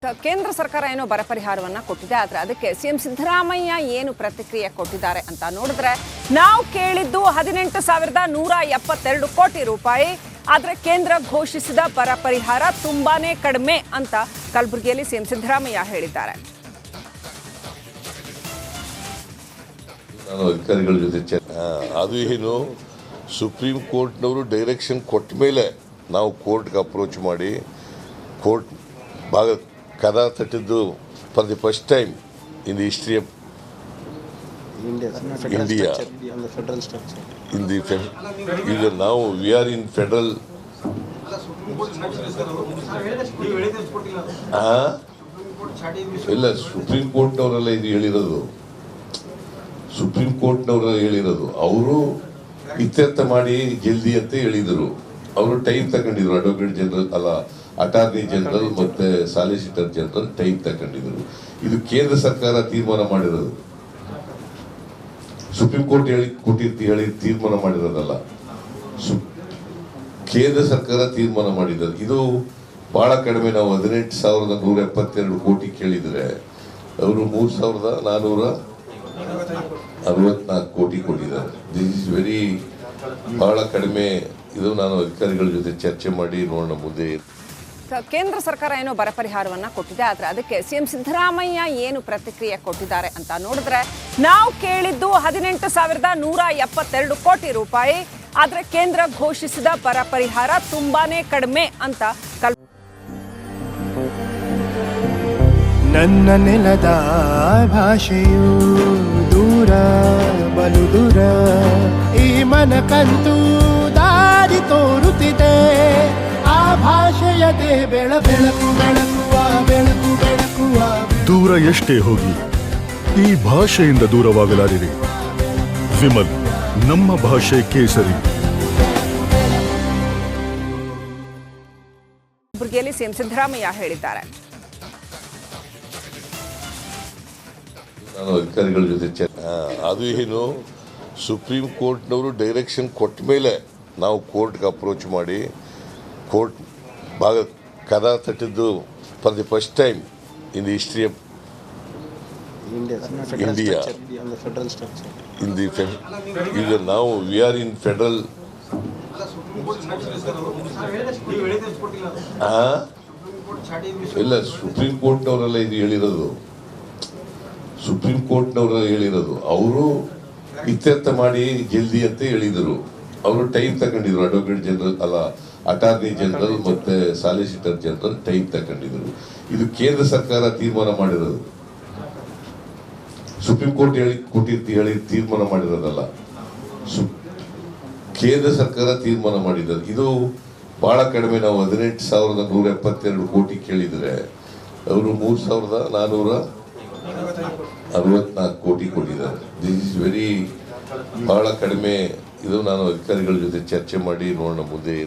ಕೇಂದ್ರ ಸರ್ಕಾರ ಏನೋ ಬರ ಪರಿಹಾರವನ್ನ ಕೊಟ್ಟಿದೆ. ಆದರೆ ಅದಕ್ಕೆ ಸಿಎಂ ಸಿದ್ದರಾಮಯ್ಯ ಏನು ಪ್ರತಿಕ್ರಿಯೆ ಕೊಟ್ಟಿದ್ದಾರೆ ಅಂತ ನೋಡಿದ್ರೆ, ನಾವು ಕೇಳಿದ್ದು 18,172 ಕೋಟಿ ರೂಪಾಯಿ. ಆದರೆ ಕೇಂದ್ರ ಘೋಷಿಸಿದ ಬರ ಪರಿಹಾರ ತುಂಬಾನೇ ಕಡಿಮೆ ಅಂತ ಕಲಬುರಗಿಯಲ್ಲಿ ಸಿಎಂ ಸಿದ್ದರಾಮಯ್ಯ ಹೇಳಿದ್ದಾರೆ. ನಾನು ಅಧಿಕಾರಿಗಳ ಜೊತೆ ಅದು ಏನು ಸುಪ್ರೀಂ ಕೋರ್ಟ್ನವರು ಡೈರೆಕ್ಷನ್ ಕೊಟ್ಟ ಮೇಲೆ ನಾವು ಕೋರ್ಟ್ಗೆ ಅಪ್ರೋಚ್ ಮಾಡಿ ಕೋರ್ಟ್ ಕದ ತಟ್ಟಿದ್ದು for the first time in the history of India ಈಗ ನಾವು ವಿ ಆರ್ ಇನ್ ಫೆಡರಲ್. ಇಲ್ಲ, ಸುಪ್ರೀಂ ಕೋರ್ಟ್ನವರೆಲ್ಲ ಇದು ಹೇಳಿರೋದು, ಸುಪ್ರೀಂ ಕೋರ್ಟ್ನವರೆಲ್ಲ ಹೇಳಿರೋದು. ಅವರು ಇತ್ಯರ್ಥ ಮಾಡಿ ಜಲ್ದಿ ಅಂತ ಹೇಳಿದರು. ಅವರು ಟೈಮ್ ತಗೊಂಡಿದ್ರು. ಅಡ್ವೊಕೇಟ್ ಜನರಲ್ ಅಲ್ಲ, ಅಟಾರ್ನಿ ಜನರಲ್ ಮತ್ತೆ ಸಾಲಿಸಿಟರ್ ಜನರಲ್ ಟೈಮ್ ತಗೊಂಡಿದ್ರು. ಇದು ಕೇಂದ್ರ ಸರ್ಕಾರ ತೀರ್ಮಾನ ಮಾಡಿರೋದು, ಸುಪ್ರೀಂ ಕೋರ್ಟ್ ಹೇಳಿ ತೀರ್ಮಾನ ಮಾಡಿರೋದಲ್ಲ, ಕೇಂದ್ರ ಸರ್ಕಾರ ತೀರ್ಮಾನ ಮಾಡಿರೋದು. ಇದು ಬಹಳ ಕಡಿಮೆ. ನಾವು 18,172 ಕೋಟಿ ಕೇಳಿದ್ರೆ ಅವರು 3,464 ಕೋಟಿ ಕೊಟ್ಟಿದ್ದಾರೆ. ದಿಸ್ ಇಸ್ ವೆರಿ ಬಹಳ ಕಡಿಮೆ. ಇದು ನಾನು ಅಧಿಕಾರಿಗಳ ಜೊತೆ ಚರ್ಚೆ ಮಾಡಿ ನೋಡೋಣ ಮುಂದೆ. ಕೇಂದ್ರ ಸರ್ಕಾರ ಏನೋ ಬರ ಪರಿಹಾರವನ್ನ ಕೊಟ್ಟಿದೆ. ಆದರೆ ಅದಕ್ಕೆ ಸಿಎಂ ಸಿದ್ದರಾಮಯ್ಯ ಏನು ಪ್ರತಿಕ್ರಿಯೆ ಕೊಟ್ಟಿದ್ದಾರೆ ಅಂತ ನೋಡಿದ್ರೆ, ನಾವು ಕೇಳಿದ್ದು 18,172 ಕೋಟಿ ರೂಪಾಯಿ. ಆದರೆ ಕೇಂದ್ರ ಘೋಷಿಸಿದ ಬರ ಪರಿಹಾರ ತುಂಬಾನೇ ಕಡಿಮೆ ಅಂತ ನನ್ನ ನೆಲದ ಭಾಷೆಯು ದೂರ ಬಲು ದೂರ, ಈ ಮನಕಂತೂ ದಾರಿ ತೋರುತ್ತಿದೆ. ಆ ಭಾಷೆಯದೇ ಬೆಳಕುವ ದೂರ ಎಷ್ಟೇ ಹೋಗಿ ಈ ಭಾಷೆಯಿಂದ ದೂರವಾಗಲಾರಿರಿ. ವಿಮಲ್, ನಮ್ಮ ಭಾಷೆ ಕೇಸರಿ. ಕಲಬುರಗಿಯಲ್ಲಿ ಸಿಎಂ ಸಿದ್ದರಾಮಯ್ಯ ಹೇಳಿದ್ದಾರೆ. ನಾನು ಅಧಿಕಾರಿಗಳ ಜೊತೆ ಅದು ಏನು ಸುಪ್ರೀಂ ಕೋರ್ಟ್ನವರು ಡೈರೆಕ್ಷನ್ ಕೊಟ್ಟ ಮೇಲೆ ನಾವು ಕೋರ್ಟ್ಗೆ ಅಪ್ರೋಚ್ ಮಾಡಿ ಕೋರ್ಟ್ ಕದ ತಟ್ಟಿದ್ದು for the first time in the history of India in the ಈಗ ನಾವು ವಿ ಆರ್ ಇನ್ ಫೆಡರಲ್. ಇಲ್ಲ, ಸುಪ್ರೀಂ ಕೋರ್ಟ್ನವರೆಲ್ಲ ಇದು ಹೇಳಿರೋದು, ಸುಪ್ರೀಂ ಕೋರ್ಟ್ನವರೆಲ್ಲ ಹೇಳಿರೋದು. ಅವರು ಇತ್ಯರ್ಥ ಮಾಡಿ ಜಲ್ದಿ ಅಂತ ಹೇಳಿದರು. ಅವರು ಟೈಮ್ ತಗೊಂಡಿದ್ರು. ಅಡ್ವೊಕೇಟ್ ಜನರಲ್ ಅಲ್ಲ, ಅಟಾರ್ನಿ ಜನರಲ್ ಮತ್ತೆ ಸಾಲಿಸಿಟರ್ ಜನರಲ್ ಟೈಮ್ ತಗೊಂಡಿದ್ರು. ಇದು ಕೇಂದ್ರ ಸರ್ಕಾರ ತೀರ್ಮಾನ ಮಾಡಿರೋದು, ಸುಪ್ರೀಂ ಕೋರ್ಟ್ ಹೇಳಿ ತೀರ್ಮಾನ ಮಾಡಿರೋದಲ್ಲ, ಕೇಂದ್ರ ಸರ್ಕಾರ ತೀರ್ಮಾನ ಮಾಡಿರೋದು. ಇದು ಬಹಳ ಕಡಿಮೆ. ನಾವು 18,172 ಕೋಟಿ ಕೇಳಿದ್ರೆ ಅವರು 3,464 ಕೋಟಿ ಕೊಟ್ಟಿದ್ದಾರೆ. ದಿಸ್ ಇಸ್ ವೆರಿ ಬಹಳ ಕಡಿಮೆ. ಇದು ನಾನು ಅಧಿಕಾರಿಗಳ ಜೊತೆ ಚರ್ಚೆ ಮಾಡಿ ನೋಡೋಣ ಮುಂದೆ.